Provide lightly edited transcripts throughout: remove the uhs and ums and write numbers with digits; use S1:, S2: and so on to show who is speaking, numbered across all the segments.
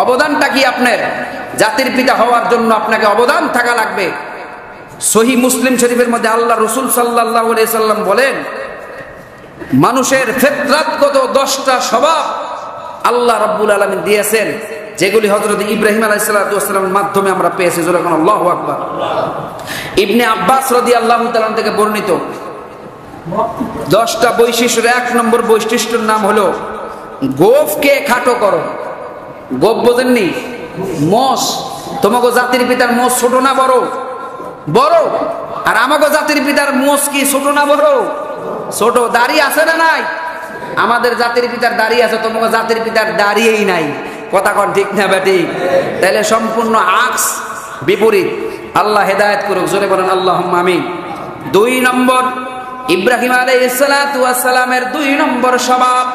S1: অবদানটা কি আপনার? জাতির পিতা হওয়ার জন্য আপনাকে অবদান থাকা লাগবে। সহিহ মুসলিম শরীফের মধ্যে আল্লাহ রাসূল সাল্লাল্লাহু আলাইহি সাল্লাম বলেন, মানুষের ফিতরাতগত 10টা স্বভাব আল্লাহ রাব্বুল আলামিন দিয়েছেন, যেগুলি হযরত ইব্রাহিম আলাইহিস সালাতু ওয়াস সালামের মাধ্যমে আমরা পেয়েছি। যখন আল্লাহু আকবার। ইবনে আব্বাস রাদিয়াল্লাহু তাআলা থেকে বর্ণিত 10টা বৈশিষ্ট্যের 1 নম্বর বৈশিষ্ট্যের নাম হলো গোফকে খাটো করো। গোফ বোঝেননি? মোষ। তোমাকে জাতির পিতার মোষ ছোট না বড়? বড়। আর আমাকে জাতির পিতার মোষ কি ছোট না বড়? ছোট। দাড়ি আছে না নাই? আমাদের জাতির পিতার দাড়ি আছে, তোমাকে জাতির পিতার দাড়িই নাই। কথা কোন ঠিক না বেটি? তাহলে সম্পূর্ণ আক্স, বিপরীত। আল্লাহ হেদায়েত করুক, জোরে বলেন আল্লাহুম্মা আমিন। 2 নম্বর, ইব্রাহিম আলাইহিস সালাতু ওয়াস সালামের 2 নম্বর স্বভাব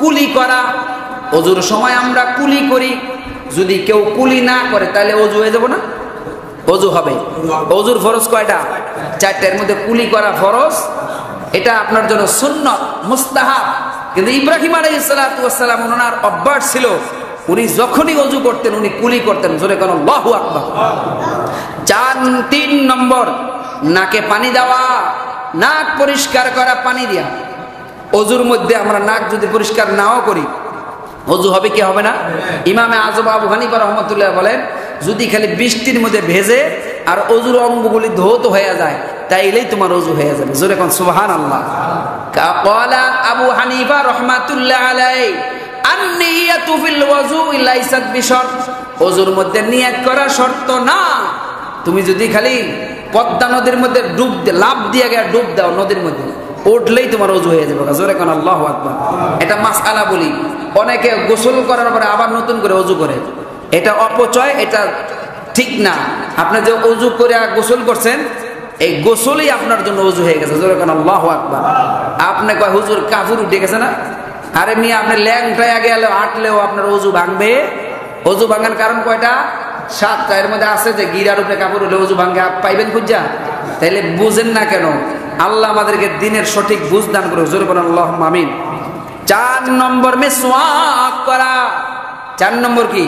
S1: কুলি করা। ওযুর সময় আমরা কুলি করি, যদি কেউ কুলি না করে তাহলে ওযু হয়ে যাব না? ওযু হবে। ওযুর ফরজ কয়টা? 4টার মধ্যে কুলি করা ফরজ। এটা আপনার জন্য সুন্নাত, মুস্তাহাব। কিন্তু ইব্রাহিম আলাইহিস সালাতু ওয়াস সালাম ওনার অভ্যাস ছিল, উনি যখনই ওযু করতেন উনি কুলি করতেন। জোরে কোন আল্লাহু আকবার। 3 নম্বর, নাকে পানি দেওয়া, নাক পরিষ্কার করা পানি দিয়া। ওযুর মধ্যে আমরা নাক যদি পরিষ্কার নাও করি ওযু হবে কি হবে না? ইমামে আযম আবু হানিফা রাহমাতুল্লাহ বলেন, যদি খালি বৃষ্টির মধ্যে ভেজে আর ওযুর অঙ্গগুলি ধৌত হয়ে যায় তাইলেই তোমার ওযু হয়ে যাবে। জোরে কোন সুবহানাল্লাহ। ক্বালা আবু হানিফা রাহমাতুল্লাহ আলাইহি, আন-নিয়াতু ফিল ওযুই লাইসাত বিশর্ত। ওযুর মধ্যে নিয়ত করা শর্ত না। তুমি যদি খালি পদ্মা নদীর মধ্যে লাফ দিয়ে গিয়ে ডুব দাও, নদীর মধ্যে উঠলেই তোমার ওযু হয়ে যাবে। জোরে কোন আল্লাহু আকবার। এটা মাসআলা বলি। অনেকে গোসল করার পরে আবার নতুন করে ওযু করে, এটা অপচয়, এটা ঠিক না। আপনি যে ওযু করে গোসল করছেন, এই গোসলই আপনার জন্য ওযু হয়ে গেছে। জোরে কোন আল্লাহু আকবার। আপনি কয় হুজুর কাফুর উঠে গেছে না? আরে মিয়া, আপনি ল্যাংটায় গেলে হাঁটলেও আপনার ওযু ভাঙবে। ওযু ভাঙার কারণ কয়টা? 7টা। এর মধ্যে আছে যে গিরার উপরে কাপড় হলে ওযু ভাঙে, পাইবেন খুঁজা? তাইলে বুঝেন না কেন? আল্লাহ আমাদেরকে দিনের সঠিক বুঝ দান করুক। জোরে বলেন আল্লাহুম্মা আমিন। 4 নম্বর, মিসওয়াক করা। 4 নম্বর কি?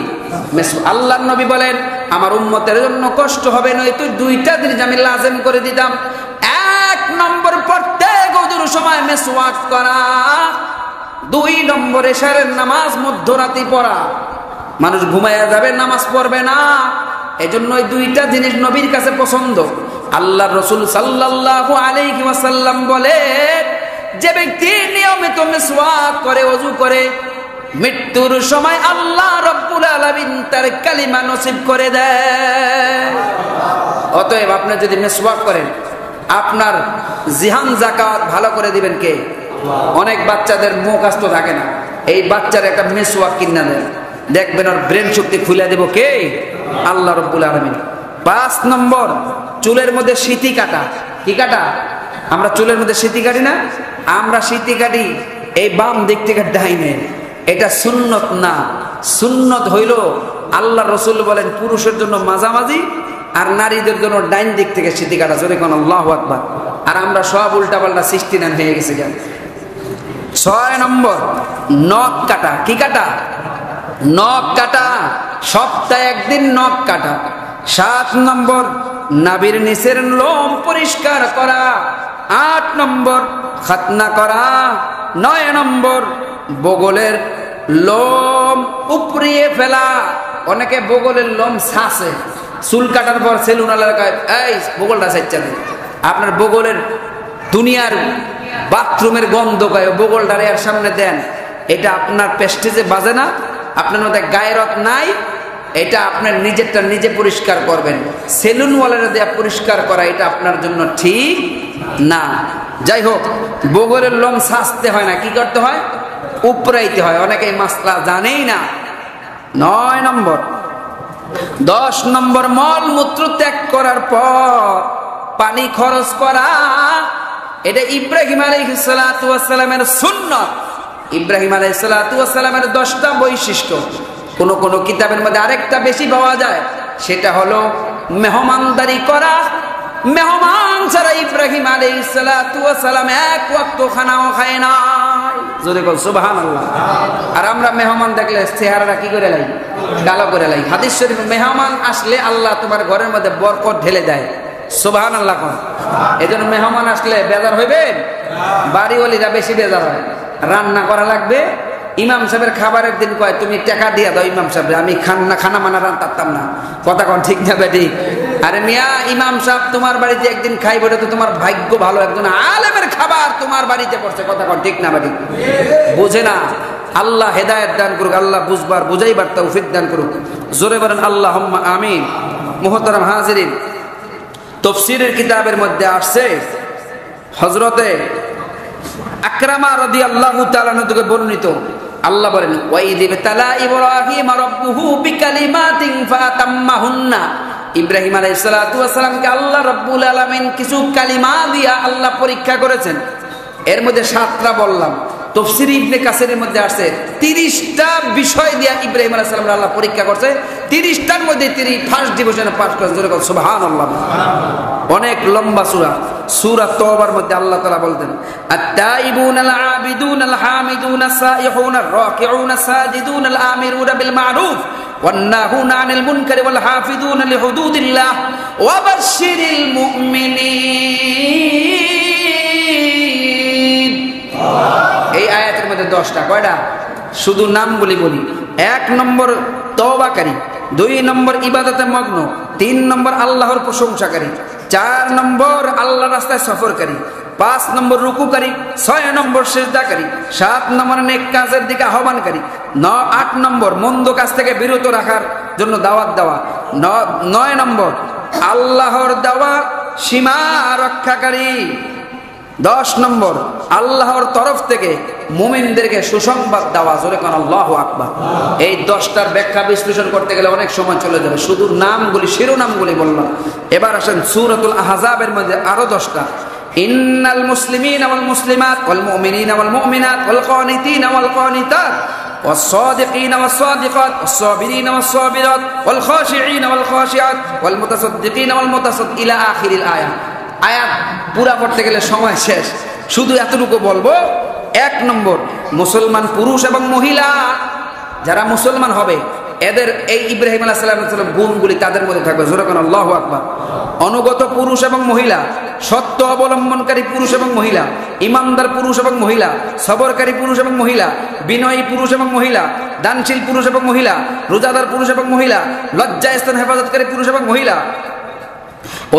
S1: আল্লাহর নবী বলেন, আমার উম্মতের জন্য কষ্ট হবে নয়তো 2টা জিনিস আমি লাজিম করে দিতাম। 1 নম্বর, প্রত্যেক ওযুর সময় মিসওয়াক করা। 2 নম্বর, এশারের নামাজ মধ্যরাতে পড়া। মানুষ ঘুমায়া যাবে, নামাজ পড়বে না, এজন্য এই 2টা জিনিস নবীর কাছে পছন্দ। আল্লাহর রাসূল সাল্লাল্লাহু আলাইহি ওয়াসাল্লাম বলেন, যে ব্যক্তি নিয়মিত মিসওয়াক করে, ওযু করে, মৃত্যুর সময় আল্লাহ রাব্বুল আলামিন তার কালিমা নসিব করে দেয়। অতএব আপনি যদি মিসওয়াক করেন, আপনার জিহান যাকাত ভালো করে দিবেন কে? অনেক বাচ্চাদের মুখ আস্ত থাকে না, এই বাচ্চার একটা মিসওয়াক কিনা দেন, দেখবেন ওর ব্রেন শক্তি খুলে দেব কে? আল্লাহ রাব্বুল আলামিন। 5 নম্বর, চুলের মধ্যে সিঁথি কাটা। কি কাটা? আমরা চুলের মধ্যে সিঁথি কাটি না? আমরা সিঁথি কাটি এই বাম দিক থেকে ডাইনে। এটা সুন্নত না। সুন্নত হইল, আল্লাহ রাসূল বলেন, পুরুষের জন্য মাঝামাঝি আর নারীদের জন্য ডাইন দিক থেকে সিঁথি কাটা। জোরে কোন আল্লাহু আকবার। আর আমরা সব উল্টাপাল্টা 69 হয়ে গেছে। 6 নম্বর, নখ কাটা। কি কাটা? নখ কাটা। সপ্তাহে 1 দিন নখ কাটা। 7 নম্বর, নাভির নিচের লোম পরিষ্কার করা। 8 নম্বর, খাতনা করা। 9 নম্বর, বগলের লোম উপড়িয়ে ফেলা। অনেকে বগলের লোম ছাসে, চুল কাটার পর সেলুন এলাকায় এই বগলটা ছাইচ্ছা দেয়। আপনার বগলের দুনিয়ার বাথরুমের গন্ধ গায়ে বগলটার এর সামনে দেন, এটা আপনার পেস্টেজে বাজে না? আপনার মধ্যে গায়রত নাই? এটা আপনার নিজেরটা নিজে পরিষ্কার করবেন। সেলুনওয়ালারা দিয়ে পরিষ্কার করা এটা আপনার জন্য ঠিক না। যাই হোক, বগলের লোম ছাঁচতে হয় না, কি করতে হয়? উপরাইতে হয়। অনেকে এই মাসলা জানেই না। 9 নম্বর। 10 নম্বর, মলমূত্র ত্যাগ করার পর পানি খরচ করা। এটা ইব্রাহিম আলাইহিস সালাতু ওয়াস সালামের সুন্নাত। ইব্রাহিম আলাইহিস সালাতু ওয়াস সালামের 10টা বৈশিষ্ট্য। কোন কোন কিতাবের মধ্যে আরেকটা বেশি পাওয়া যায়, সেটা হলো মেহমানদারি করা। মেহমান ছাড়া ইব্রাহিম আলাইহিস সালাতু ওয়াস সালাম 1 ওয়াক্ত খানাও খায় না। জোরে বল সুবহানাল্লাহ। আর আমরা মেহমান দেখলে চেহারাটা কি করে লাই, কালো করে লাই। হাদিস শরীফ, মেহমান আসলে আল্লাহ তোমার ঘরের মধ্যে বরকত ঢেলে দেয়। সুবহানাল্লাহ কোন। এজন্য মেহমান আসলে বেজার হইবেন, বাড়িওয়ালিরা বেশি বেজার হয়। রান্না করা লাগবে, ইমাম সাহেবের খাবারের দিন কয় তুমি টাকা দিয়া দাও ইমাম সাহেব, আমি খানা মানা রান্তাম না। কথা কোন ঠিক না বেঠিক? আরে মিয়া, ইমাম সাহেব তোমার বাড়িতে একদিন খাইব, এটা তো তোমার ভাগ্য ভালো, একজন আলেমের খাবার তোমার বাড়িতে পড়ছে। কথা কোন ঠিক না বেঠিক? বুঝে না। আল্লাহ হেদায়েত দান করুক, আল্লাহ বুঝবার বুঝাইবার তৌফিক দান করুক। জোরে বলেন আল্লাহুম্মা আমিন। মুহতারাম হাজিরিন, তাফসীরের কিতাবের মধ্যে আসছে হযরতে আকরামা রাদিয়াল্লাহু তাআলা থেকে বর্ণিত, আল্লাহ বলেন ওয়াইযিব তালা ইব্রাহিম রাব্বুহু বিকালিমাতিন ফাতাম্মাহুন্না। ইব্রাহিম আলাইহিস সালাতু ওয়াস সালামকে আল্লাহ রাব্বুল আলামিন কিছু কালিমা দিয়া আল্লাহ পরীক্ষা করেছেন। এর মধ্যে 7টা বললাম। তাফসীর ইবনে কাসিরের মধ্যে আসছে 30টা বিষয় দিয়া ইব্রাহিম আলাইহিস সালাম আল্লাহ পরীক্ষা করছে। 30টার মধ্যে তিনি ফার্স্ট ডিভিশনে পাস করেছেন। জোরে বল সুবহানাল্লাহ। অনেক লম্বা সূরা। সূরা তওবার মধ্যে আল্লাহ তাআলা বলতেন আত-তাইবুন আল-আবিদুন আল-হামিদুন আস-সাইহুন আর-রাকিউন আস-সাজিদুন আল-আমিরুন বিল মা'রুফ ওয়ান-নাহুন আনিল মুনকারি ওয়াল-হাফিজুন লিহুদুদিল্লাহ ওয়া বাশশিরিল মুমিনিন। এই আয়াতের মধ্যে 10টা। কয়টা? শুধু নামগুলি বলি। 1 নম্বর তওবাকারী, 2 নম্বর ইবাদতে মগ্ন, 3 নম্বর আল্লাহর প্রশংসাকারী, 4 নম্বর আল্লাহর রাস্তায় সফরকারী, 5 নম্বর রুকুকারী, 6 নম্বর সিজদাকারী, 7 নম্বর নেক কাজের দিকে আহ্বানকারী, 8 নম্বর মন্দ কাজ থেকে বিরত রাখার জন্য দাওয়াত দেওয়া, 9 নম্বর আল্লাহর দেওয়া সীমা রক্ষাকারী, 10 নম্বর আল্লাহর তরফ থেকে মুমিনদেরকে সুসংবাদ দেওয়া। জোরে কোন আল্লাহু আকবার। এই 10টার ব্যাখ্যা বিশ্লেষণ করতে গেলে অনেক সময় চলে যাবে, শুধু নামগুলি শিরোনামগুলি বললাম। এবার আসেন সূরাতুল আহজাবের মধ্যে আরো 10টা। ইন্নাল মুসলিমিনা ওয়াল মুসলিমাত ওয়াল মুমিনিনা ওয়াল মুমিনাত ওয়াল কানিতিনা ওয়াল কানিতাত والصادقين والصادقات والصابرين والصابرات والخاشعين والخاشعات والمتصدقين والمتصدقين إلى آخر الآية। আয়াত পুরা পড়তে গেলে সময় শেষ, শুধু এতটুকু বলবো। 1 নম্বর মুসলমান পুরুষ এবং মহিলা যারা মুসলমান হবে, এদের এই ইব্রাহিম আলাইহিস সালামের গুণগুলি তাদের মধ্যে থাকবে। জোরে কোন আল্লাহু আকবার। অনুগত পুরুষ এবং মহিলা, সত্য অবলম্বনকারী পুরুষ এবং মহিলা, ইমানদার পুরুষ এবং মহিলা, সবরকারী পুরুষ এবং মহিলা, বিনয়ী পুরুষ এবং মহিলা, দানশীল পুরুষ এবং মহিলা, রোজাদার পুরুষ এবং মহিলা, লজ্জাস্থান হেফাজতকারী পুরুষ এবং মহিলা,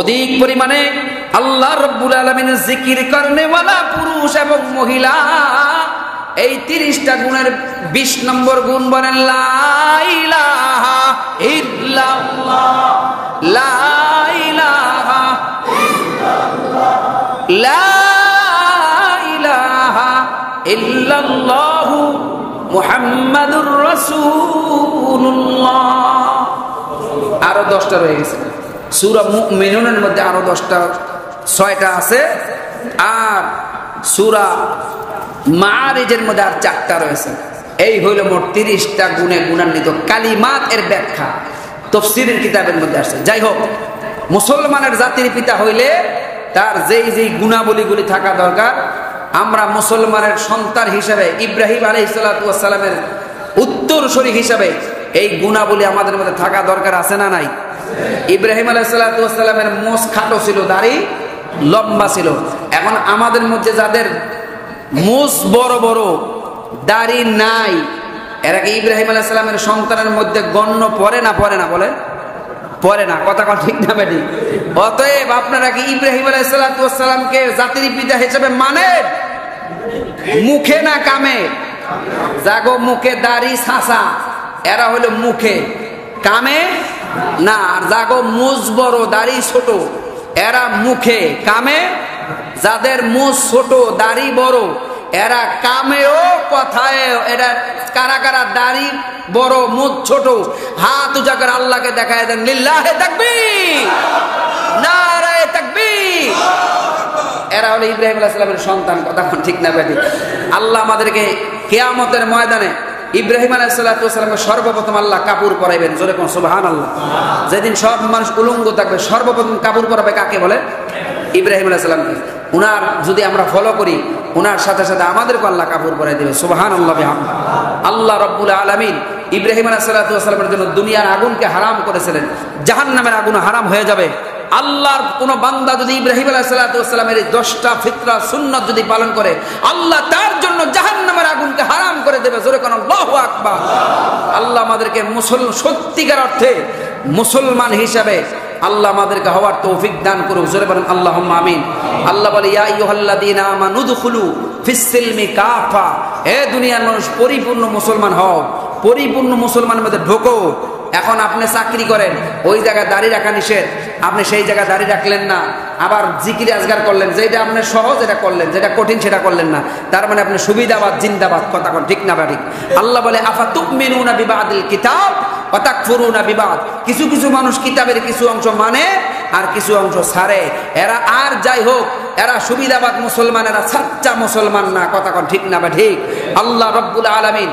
S1: অধিক পরিমাণে আল্লাহ রাব্বুল আলামিনের জিকির করনেওয়ালা পুরুষ এবং মহিলা। এই 30টা গুণের 20 নম্বর গুণ বলেন লা ইলাহা ইল্লাল্লাহ, লা ইলাহা ইল্লাল্লাহ, লা ইলাহা ইল্লাল্লাহ মুহাম্মাদুর রাসূলুল্লাহ। আরো 10টা রয়ে গেছে। সূরা মুমিনুনের মধ্যে আরো 10টা, 6টা আছে। আর সূরা মাআরিজের মধ্যে আর 4টা রয়েছে। এই হইল মোট 30টা গুণে গুণান্বিত কালিমাত এর ব্যাখ্যা তাফসীরের কিতাবের মধ্যে আছে। যাই হোক, মুসলমানের জাতির পিতা হইলে তার যেই যেই গুণাবলীগুলি থাকা দরকার, আমরা মুসলমানের সন্তান হিসেবে ইব্রাহিম আলাইহিস সালাতু ওয়াস সালামের উত্তরসূরি হিসেবে এই গুণাবলী আমাদের মধ্যে থাকা দরকার আছে না নাই? ইব্রাহিম আলাইহিস সালাতু ওয়াস সালামের মোষ খাটো ছিল, দাড়ি লম্বা ছিল। এখন আমাদের মধ্যে যাদের মোষ বড় বড়, দাড়ি নাই, এরা কি ইব্রাহিম আলাইহিস সালামের সন্তানের মধ্যে গণ্য পড়ে না? পড়ে না? বলে পড়ে না। কথা কোন ঠিক না বেঠিক? অতএব আপনারা কি ইব্রাহিম আলাইহিস সালাতু ওয়াস সালামকে জাতির পিতা হিসেবে মানেন? মুখে না কামে? জাগো মুখে দাড়ি ছাসা, এরা হলো মুখে, কামে না। আর জাগো মুজ বড় দাড়ি ছোট, এরা মুখে, কামে। যাদের মুজ ছোট দাড়ি বড়, এরা কামেও কথায়ও। এরা কারা কারা দাড়ি বড় মুজ ছোট, হাত উঁচা করে আল্লাহকে দেখায় দেন লিল্লাহে তাকবীর, নারায়ে তাকবীর। এরা হলো ইব্রাহিম আলাইহিস সালামের সন্তান। কথা ঠিক না বেঠিক? আল্লাহ আমাদেরকে কিয়ামতের ময়দানে ইব্রাহিম আলাইহিস সালাতু ওয়াস সালামকে সর্বপ্রথম আল্লাহ কাপড় পরাইবেন। জোরে কোন সুবহানাল্লাহ। যেদিন সব মানুষ উলঙ্গ থাকবে, সর্বপ্রথম কাপড় পরাবে কাকে বলে? ইব্রাহিম আলাইহিস সালামকে। উনার যদি আমরা ফলো করি, ওনার সাথে সাথে আমাদেরকে আল্লাহ কাফুর করে দেবে। সুবহানাল্লাহ বিহামদি। আল্লাহ রাব্বুল আলামিন ইব্রাহিম আলাইহিস সালাতু ওয়াস সালামের জন্য দুনিয়ার আগুনকে হারাম করেছিলেন, জাহান্নামের আগুন হারাম হয়ে যাবে। আল্লাহর কোন বান্দা যদি ইব্রাহিম আলাইহিস সালাতু ওয়াস সালামের 10টা ফিতরা সুন্নাত যদি পালন করে, আল্লাহ তার জন্য জাহান্নামের আগুনকে হারাম করে দেবে। জোরে কোন আল্লাহু আকবার। আল্লাহ আমাদেরকে সত্যিকার অর্থে মুসলমান হিসাবে আল্লাহ আমাদেরকে হওয়ার তৌফিক দান করুক। জোরে বলেন আল্লাহুম্মা আমিন। আল্লাহ বলে ইয়া আইয়ুহাল্লাযীনা আমানু দুখুলু ফিস-সিলমি কাফা, হে দুনিয়ার মানুষ পরিপূর্ণ মুসলমান হও, পরিপূর্ণ মুসলমানের মধ্যে ঢোকো। এখন আপনি চাকরি করেন, ওই জায়গায় দাড়ি রাখা নিষেধ, আপনি সেই জায়গায় দাড়ি রাখলেন না, আবার জিকির আজগার করলেন, যেটা আপনি সহজ এটা করলেন, যেটা কঠিন সেটা করলেন না, তার মানে আপনি সুবিধাবাদ জিন্দাবাদ। কথা কোন ঠিক না ঠিক? আল্লাহ বলে আফা তুমিনুনা বিবাদিল কিতাব ওয়া তাকফুরুনা বিবাদ, কিছু কিছু মানুষ কিতাবের কিছু অংশ মানে আর কিছু অংশ ছাড়ে। এরা আর যাই হোক, এরা সুবিধাবাদ মুসলমান, এরা সাচ্চা মুসলমান না। কথা কোন ঠিক না ঠিক? আল্লাহ রাব্বুল আলামিন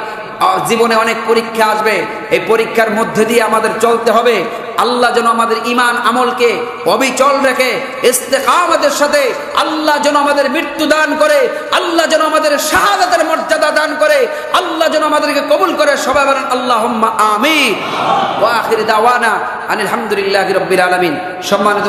S1: জীবনে অনেক পরীক্ষা আসবে, এই পরীক্ষার মধ্যে দিয়ে আমাদের চলতে হবে। আল্লাহ যেন আমাদের ঈমান আমলকে অবিচল রেখে ইস্তেকামতের সাথে আল্লাহ যেন আমাদের মৃত্যু দান করে, আল্লাহ যেন আমাদের শাহাদাতের মর্যাদা দান করে, আল্লাহ যেন আমাদেরকে কবুল করে। সবাই বলেন আল্লাহুম্মা আমিন। ওয়া আখির দাওয়ানা আনিল হামদুলিল্লাহি রাব্বিল আলামিন। সম্মানিত